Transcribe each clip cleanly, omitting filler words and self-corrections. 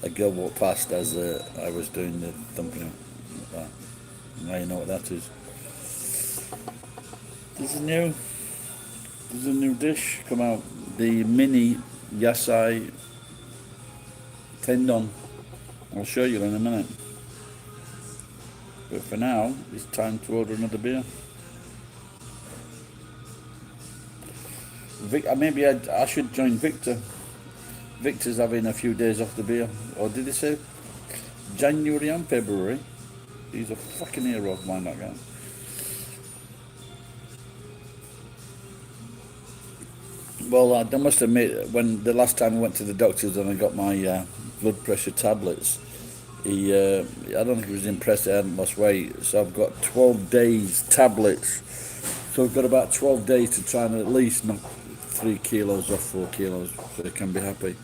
a girl walked past as I was doing the thumbnail. Now you know what that is. There's a new dish come out. The mini yasai tendon. I'll show you in a minute. But for now, it's time to order another beer. Maybe I should join Victor. Victor's having a few days off the beer. Or did he say January and February? He's a fucking hero of mine, that guy. Well, I must admit, when the last time I went to the doctors and I got my blood pressure tablets, I don't think he was impressed that I hadn't lost weight. So I've got 12 days tablets. So I've got about 12 days to try and at least knock 3 kilos off 4 kilos, so they can be happy.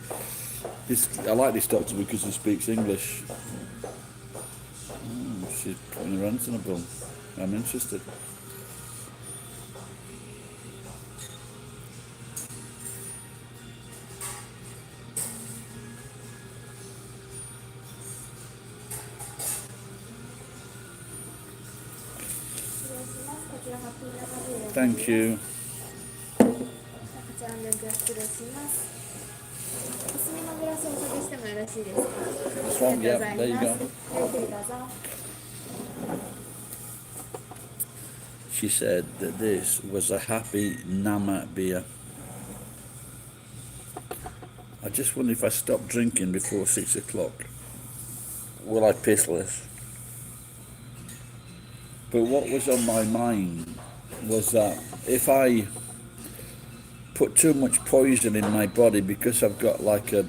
I like this doctor because he speaks English. She's putting her hands on a bill. I'm interested. Thank you. This one, yeah, there you go. She said that this was a happy Nama beer. I just wonder if I stop drinking before 6 o'clock, will I piss less? But what was on my mind was that if I put too much poison in my body, because I've got like a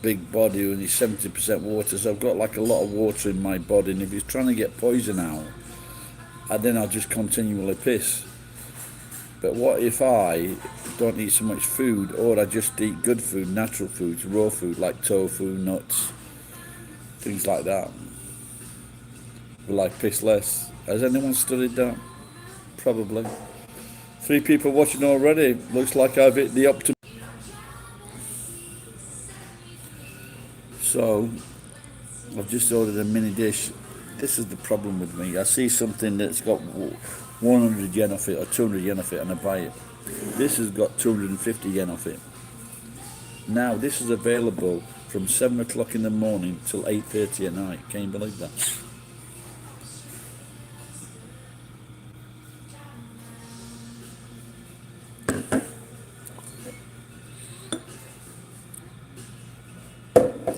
big body and it's 70% water, so I've got like a lot of water in my body, and if it's trying to get poison out, and then I'll just continually piss. But what if I don't eat so much food, or I just eat good food, natural foods, raw food like tofu, nuts, things like that? Will I piss less? Has anyone studied that? Probably. 3 people watching already. Looks like I've hit the optimum. So, I've just ordered a mini dish. This is the problem with me. I see something that's got 100 yen off it or 200 yen off it and I buy it. This has got 250 yen off it. Now, this is available from 7 o'clock in the morning till 8:30 at night. Can you believe that?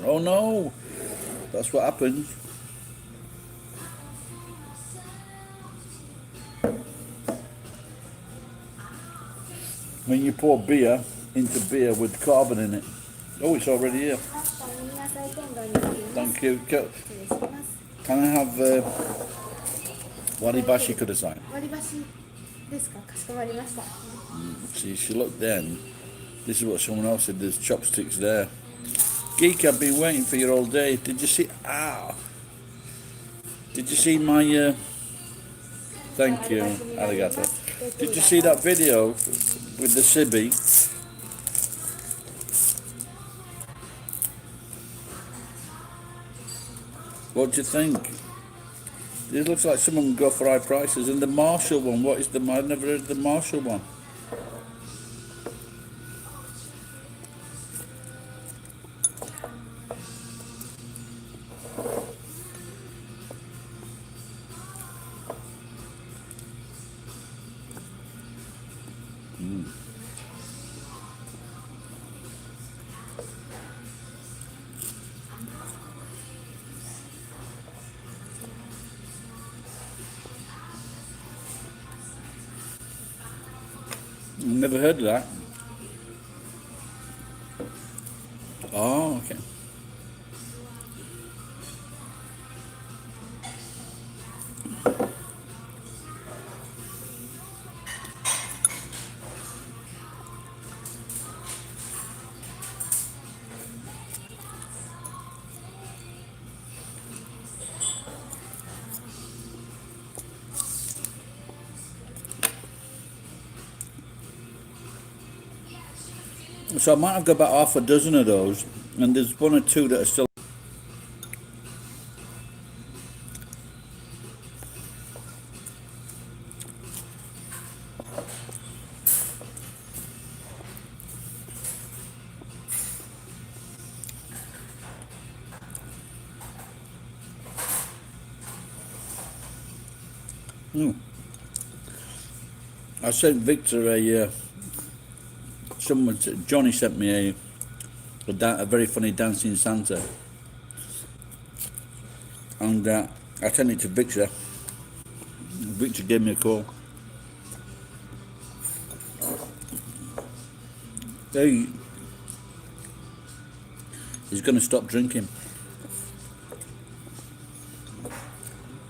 Oh no! That's what happens. When you pour beer into beer with carbon in it. Oh, it's already here. Thank you. Can I have waribashi kudasai? See, she looked then. This is what someone else said. There's chopsticks there. Geek, I've been waiting for you all day. Did you see? Did you see my? Thank you, arigato. Did you see that video with the Sibi? What do you think? It looks like someone can go for high prices. And the Marshall one, what is the? I've never heard of the Marshall one. Never heard of that. Oh, okay. So I might have got about half a dozen of those, and there's 1 or 2 that are still. Mm. I sent Victor Johnny sent me a very funny dancing Santa, and I sent it to Victor. Victor gave me a call. Hey, he's going to stop drinking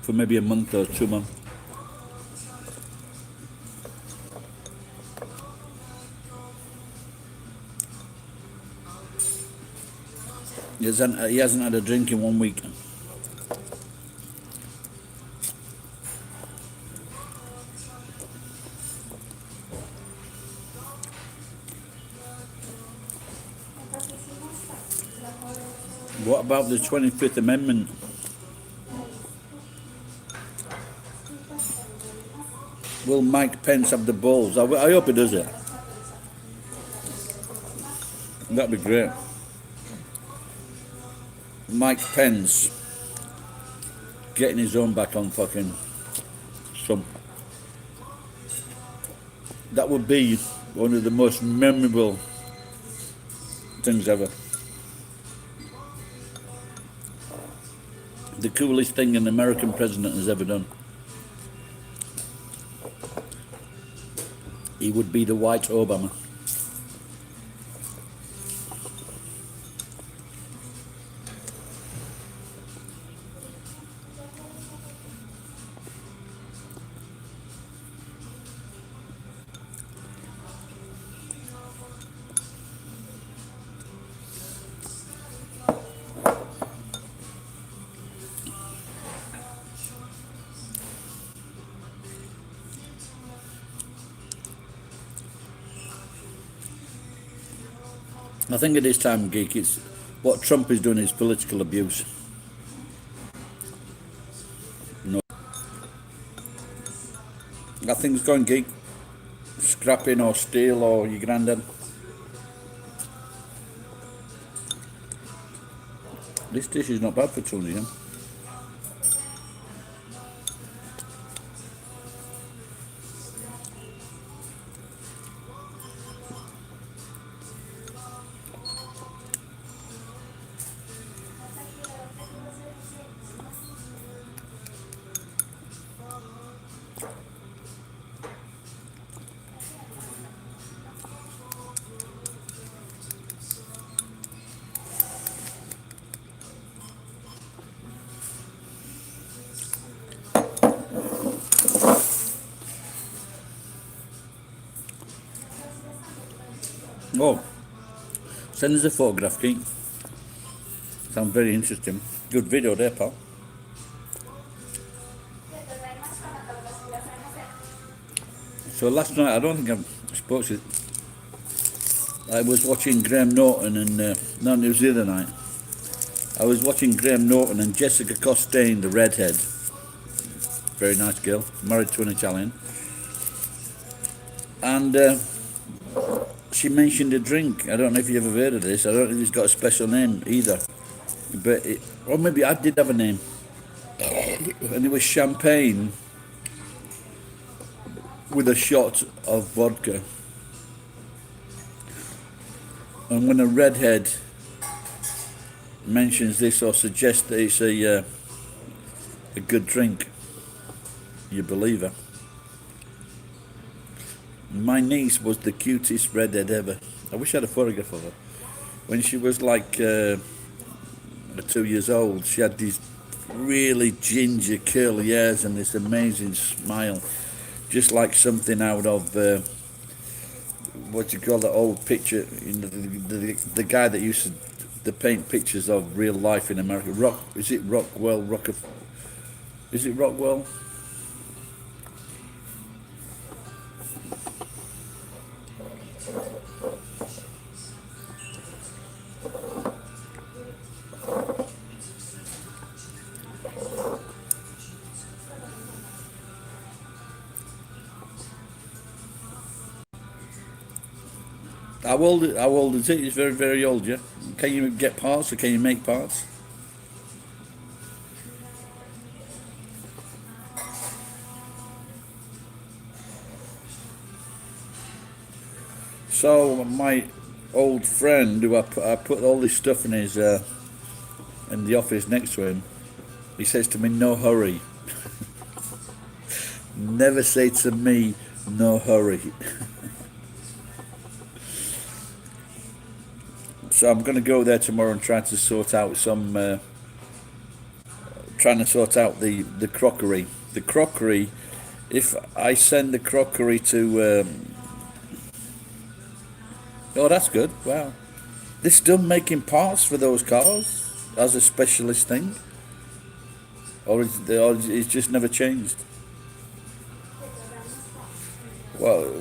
for maybe a month or 2 months. He hasn't had a drink in 1 week. What about the 25th Amendment? Will Mike Pence have the balls? I hope he does it. That'd be great. Mike Pence getting his own back on fucking Trump. That would be one of the most memorable things ever. The coolest thing an American president has ever done. He would be the white Obama. I think at this time, Geek, it's what Trump is doing is political abuse. No. I think it's going, Geek. Scrapping or steal or your granddad. This dish is not bad for tuna, yeah? Oh, send us a photograph, Geek. Sounds very interesting. Good video there, pal. So last night, I don't think I spoke to you. I was watching Graham Norton and, no, it was the other night. I was watching Graham Norton and Jessica Chastain, the redhead. Very nice girl, married to an Italian. And she mentioned a drink. I don't know if you've ever heard of this. I don't know if it's got a special name either. But or maybe I did have a name. And it was champagne with a shot of vodka. And when a redhead mentions this or suggests that it's a good drink, you believe her. My niece was the cutest redhead ever. I wish I had a photograph of her. When she was like 2 years old, she had these really ginger curly hairs and this amazing smile, just like something out of what you call that old picture, you know, the guy that used to paint pictures of real life in America. Is it Rockwell? Is it Rockwell? How old is it? It's very, very old, yeah? Can you get parts or can you make parts? So my old friend, who I put all this stuff in the office next to him, he says to me, "No hurry." Never say to me, "No hurry." So I'm going to go there tomorrow and try to sort out trying to sort out the crockery. The crockery. If I send the crockery to, oh, that's good. Wow, they're still making parts for those cars as a specialist thing, or it's just never changed. Well,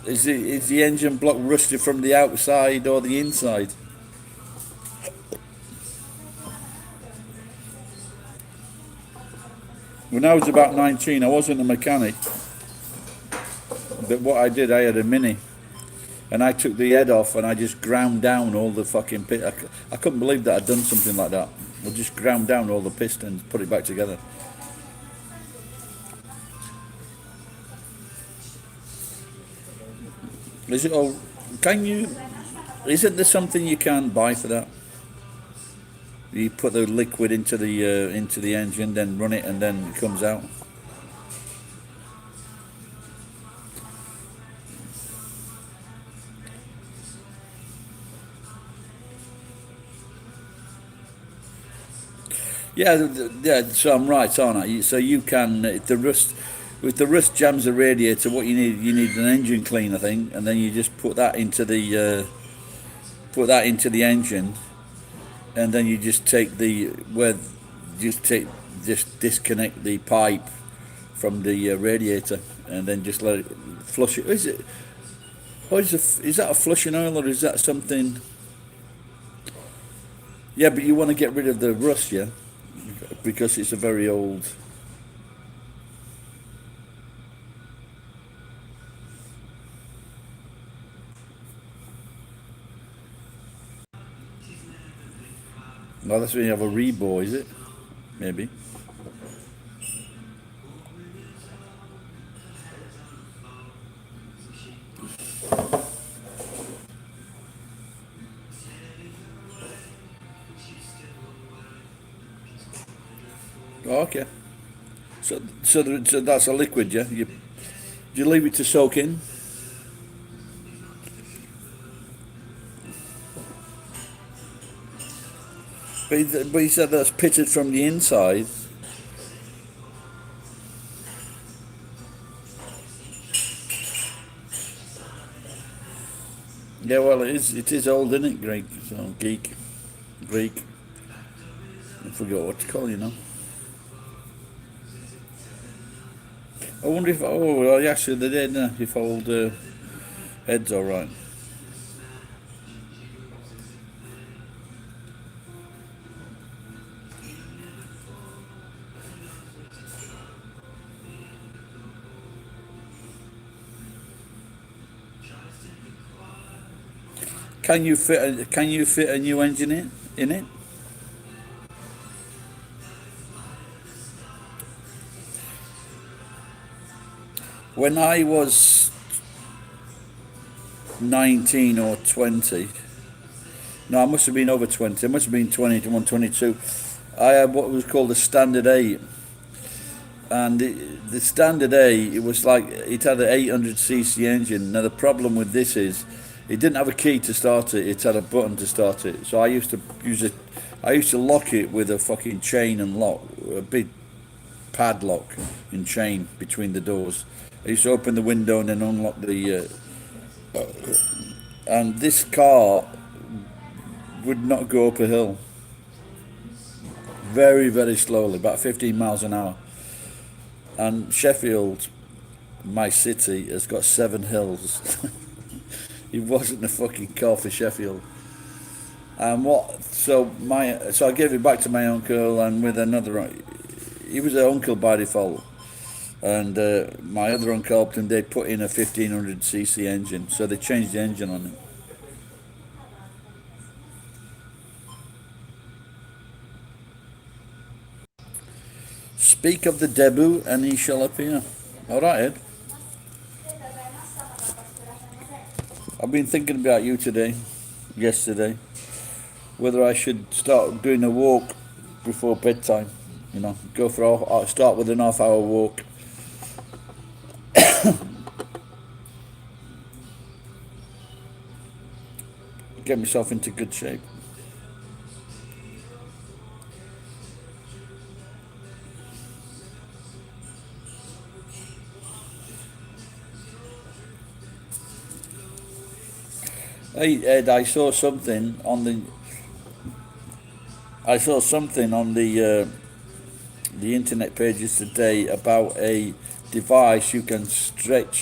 is the engine block rusted from the outside or the inside? When I was about 19, I wasn't a mechanic, but what I did, I had a Mini, and I took the head off and I just ground down all the fucking I couldn't believe that I'd done something like that. I just ground down all the pistons, put it back together. Is it all? Can you? Isn't there something you can buy for that? You put the liquid into the engine, then run it, and then it comes out. Yeah, yeah. So I'm right, aren't I? So you can if the rust jams the radiator. What you need an engine cleaner thing, and then you just put that into the engine, and then you just take the where just take just disconnect the pipe from the radiator, and then just let it flush it. Is it? Is that a flushing oil or is that something? Yeah, but you want to get rid of the rust, yeah, because it's a very old. Well, that's when you have a rebo, is it? Maybe. Oh, okay. So that's a liquid, yeah. You leave it to soak in. But he said that's pitted from the inside. Yeah, well, it is. It is old, isn't it? Greek. So Greek. I forgot what to call you know. I wonder if. Oh, well, actually, they did. If old head's all right. Can you fit a new engine in it? When I was 19 or 20, no, I must have been over 20. I must have been 21, 22. I had what was called a Standard 8. And the Standard A, it was like, it had an 800cc engine. Now, the problem with this is, it didn't have a key to start it, it had a button to start it. So I used to use it, I used to lock it with a fucking chain and lock, a big padlock and chain between the doors. I used to open the window and then unlock and this car would not go up a hill. Very, very slowly, about 15 miles an hour. And Sheffield, my city, has got 7 hills. It wasn't a fucking car for Sheffield. And what? So I gave it back to my uncle, and with another, he was an uncle by default, and my other uncle helped him. They put in a 1500cc engine, so they changed the engine on it. Speak of the debut, and he shall appear. All right, Ed. I've been thinking about you today, yesterday, whether I should start doing a walk before bedtime. You know, go for start with an half-hour walk. Get myself into good shape. Hey Ed, I saw something on the internet pages today about a device you can strap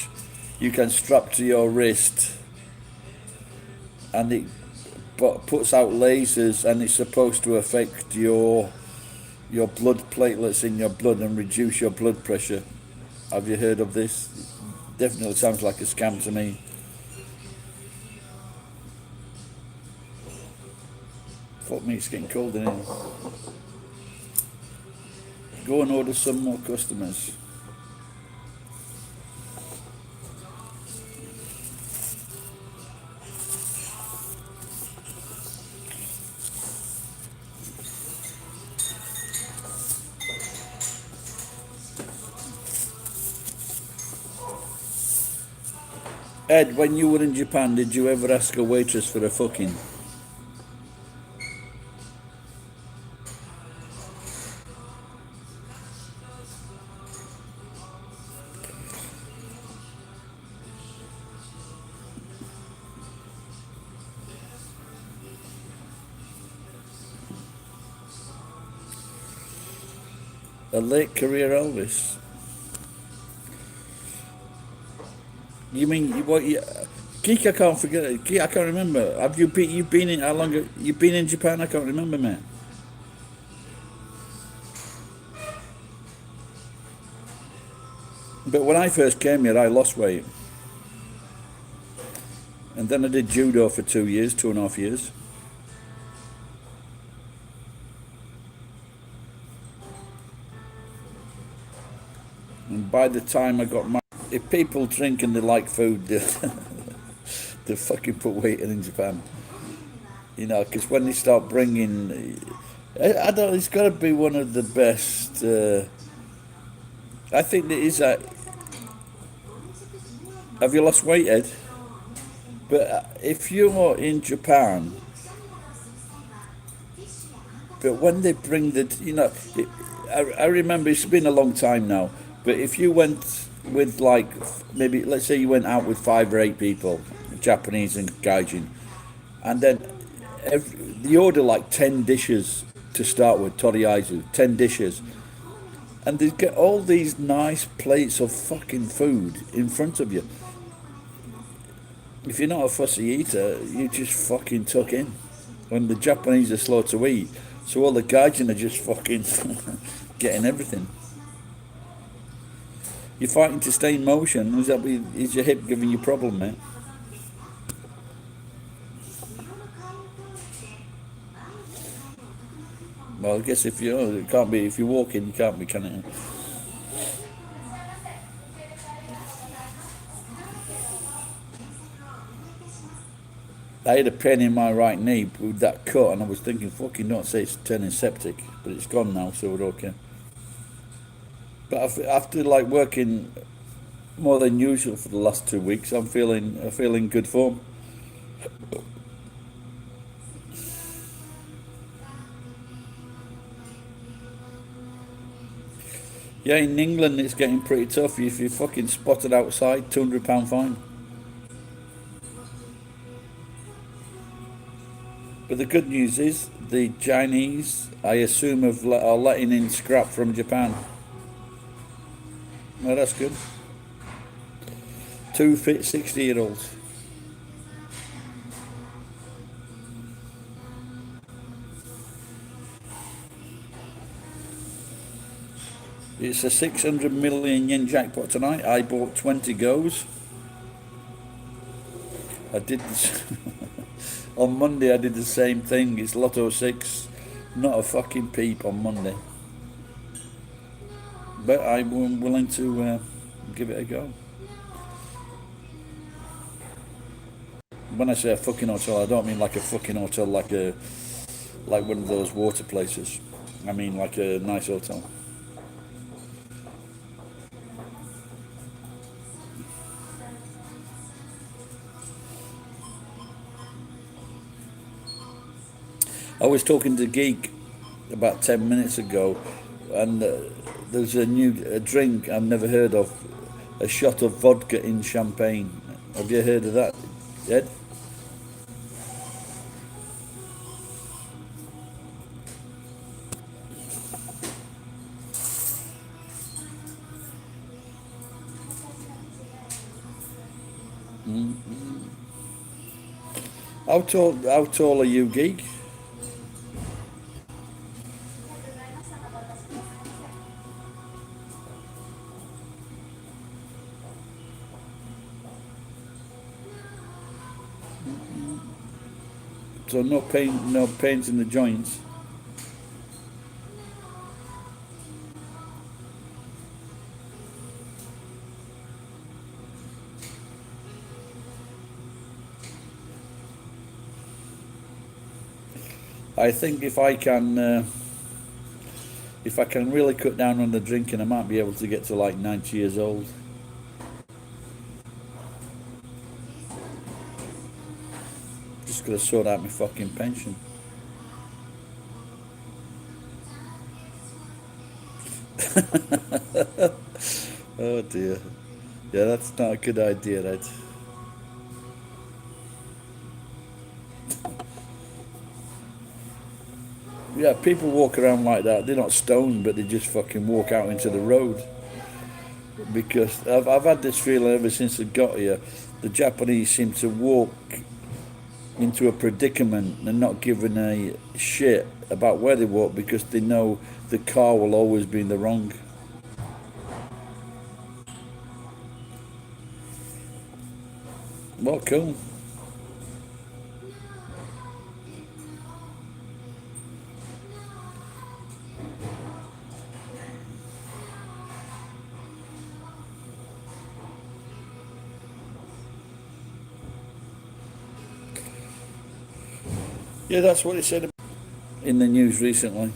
to your wrist, and it puts out lasers, and it's supposed to affect your blood platelets in your blood and reduce your blood pressure. Have you heard of this? Definitely sounds like a scam to me. Fuck me, it's getting cold in here. Go and order some more customers. Ed, when you were in Japan, did you ever ask a waitress for a fucking? A late career Elvis? You mean what? Geek, I can't forget it. Geek, I can't remember. Have you been? You've been in how long? You've been in Japan? I can't remember, man. But when I first came here, I lost weight, and then I did judo for 2 years, 2.5 years. And by the time I got married, if people drink and they like food, they fucking put weight in Japan. You know, because when they start bringing, I don't. It's got to be one of the best. I think it is. Have you lost weight, Ed? But if you're in Japan, but when they bring I remember it's been a long time now. But if you went with like maybe let's say you went out with 5 or 8 people, Japanese and gaijin, and then you order like 10 dishes to start with, toriaizu, 10 dishes, and they get all these nice plates of fucking food in front of you. If you're not a fussy eater, you just fucking tuck in. When the Japanese are slow to eat, so all the gaijin are just fucking getting everything. You're fighting to stay in motion. Is your hip giving you a problem, mate? Well, I guess if you it can't be if you're walking, you can't be, can it? I had a pain in my right knee with that cut, and I was thinking, fucking not say it's turning septic, but it's gone now, so we're okay. But after like working more than usual for the last 2 weeks, I'm feeling good form. Yeah, in England it's getting pretty tough. If you're fucking spotted outside, £200 fine. But the good news is the Chinese, I assume, are letting in scrap from Japan. Well, that's good. Two fit 60-year-olds. It's a 600 million yen jackpot tonight. I bought 20 goes. I did this on Monday. I did the same thing. It's Lotto 6. Not a fucking peep on Monday. But I'm willing to give it a go. when I say a fucking hotel, I don't mean like a fucking hotel, like one of those water places. I mean like a nice hotel. I was talking to Geek about 10 minutes ago, and there's a drink I've never heard of, a shot of vodka in champagne. Have you heard of that, Ed? How tall are you, Geek? So no pains in the joints. I think if I can really cut down on the drinking, I might be able to get to like 90 years old. Just gotta sort out my fucking pension. Oh dear. Yeah, that's not a good idea, Ed. Yeah, people walk around like that. They're not stoned, but they just fucking walk out into the road. Because I've had this feeling ever since I got here. The Japanese seem to walk into a predicament and not giving a shit about where they walk because they know the car will always be in the wrong. Well, cool. Yeah, that's what it said in the news recently.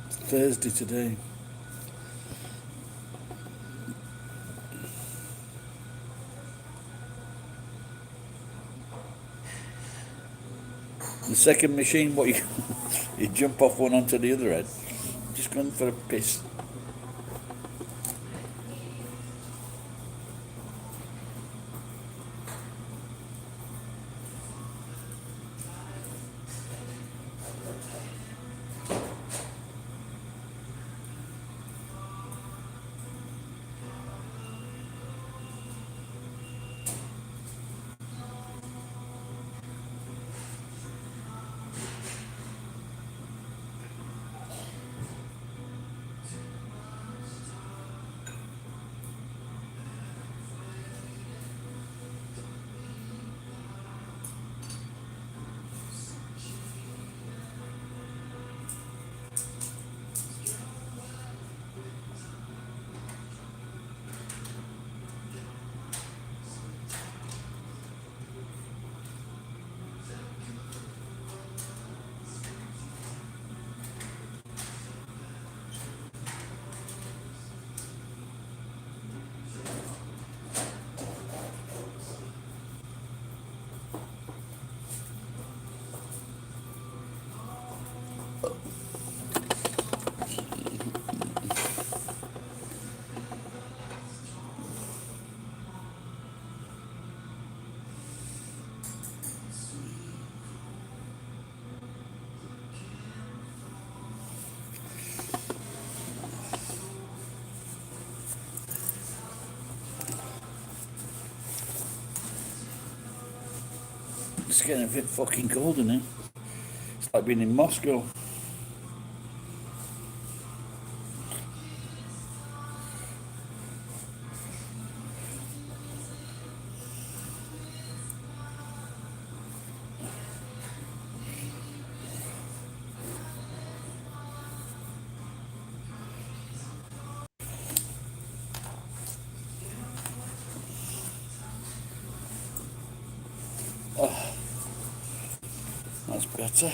It's Thursday today. The second machine, what you you jump off one onto the other end. Just going for a piss. It's getting a bit fucking cold in here. It's like being in Moscow. better.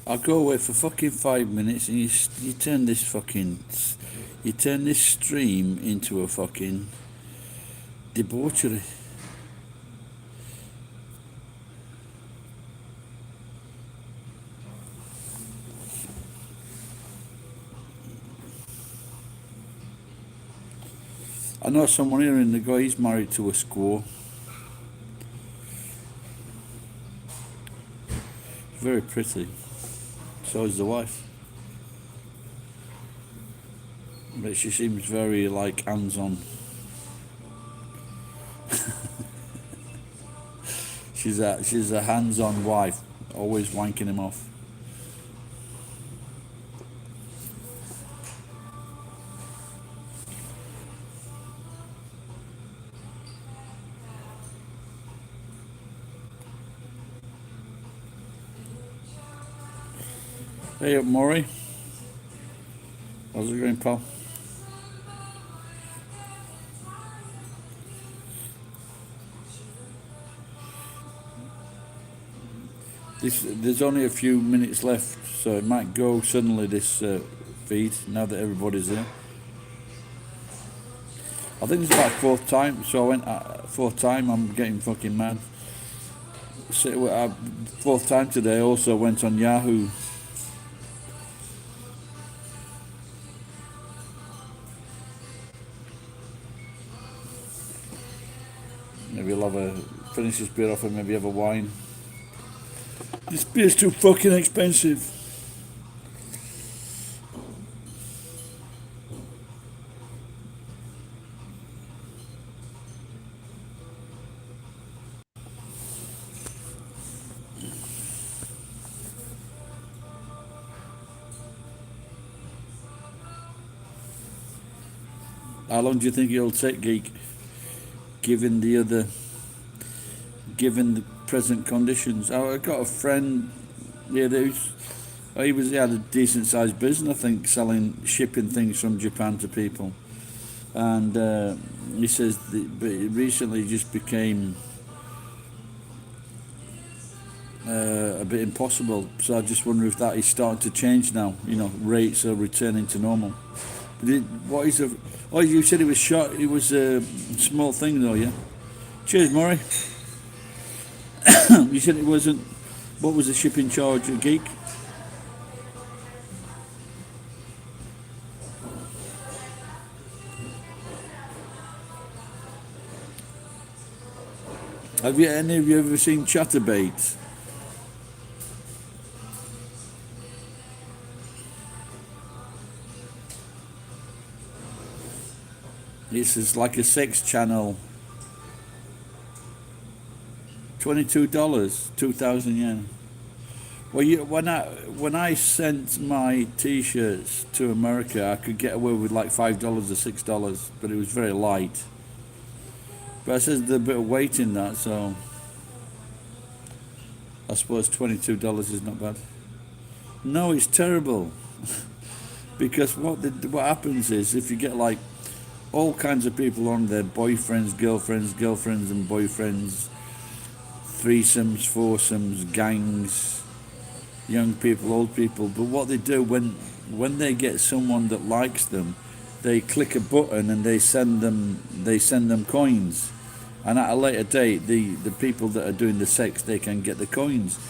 I'll go away for fucking 5 minutes and you turn this fucking, you turn this stream into a fucking debauchery. I know someone here in the guy, he's married to a squaw. Very pretty. So is the wife. But she seems very like hands-on. she's a hands-on wife, always wanking him off. Hey up, Maury. How's it going, pal? There's only a few minutes left, so it might go suddenly, this feed, now that everybody's there. I think it's about fourth time, so I went fourth time, I'm getting fucking mad. So, fourth time today, I also went on Yahoo. Maybe I'll finish this beer off and maybe have a wine. This beer's too fucking expensive. How long do you think it'll take, Geek? Given the present conditions. I got a friend here he had a decent sized business, I think, shipping things from Japan to people. And he says but it recently just became a bit impossible. So I just wonder if that is starting to change now. Rates are returning to normal. Oh, you said it was short. It was a small thing, though, yeah. Cheers, Maury. You said it wasn't. What was the shipping charge, a Geek? Have any of you ever seen Chatterbait? It's like a sex channel. $22, 2,000 yen. Well, when I sent my T-shirts to America, I could get away with like $5 or $6, but it was very light. But I said there's a bit of weight in that, so I suppose $22 is not bad. No, it's terrible. Because what happens is, if you get like all kinds of people on there, boyfriends, girlfriends and boyfriends, threesomes, foursomes, gangs, young people, old people. But what they do when they get someone that likes them, they click a button and they send them coins. And at a later date, the people that are doing the sex, they can get the coins.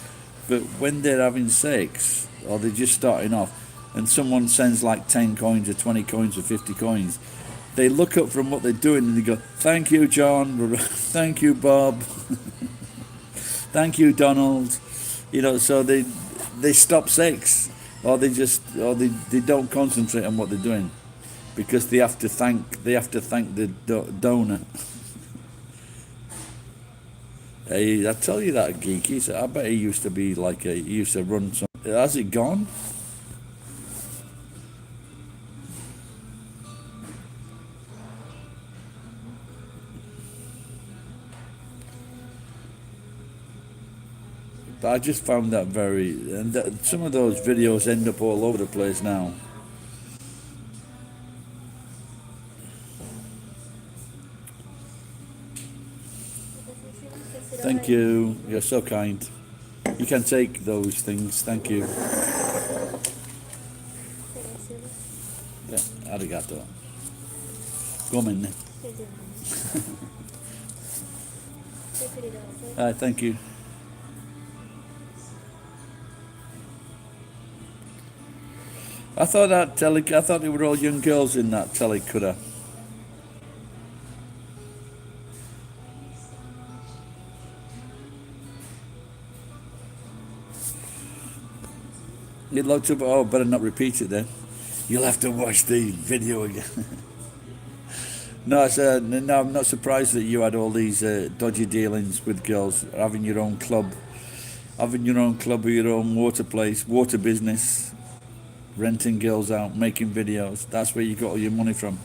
But when they're having sex, or they're just starting off, and someone sends like 10 coins or 20 coins or 50 coins, they look up from what they're doing and they go, "Thank you, John. Thank you, Bob. Thank you, Donald." So they stop sex, or they don't concentrate on what they're doing, because they have to thank the donor. Hey, I tell you that, Geeky. I bet he used to be he used to run some Has it gone? But I just found that and some of those videos end up all over the place now. Thank you. You're so kind. You can take those things. Thank you. Yeah, arigato. Gomen. Thank you. I thought they were all young girls in that telecura. You'd like to, oh, better not repeat it then. You'll have to watch the video again. No, no, I'm not surprised that you had all these dodgy dealings with girls, having your own club or your own water business, renting girls out, making videos. That's where you got all your money from.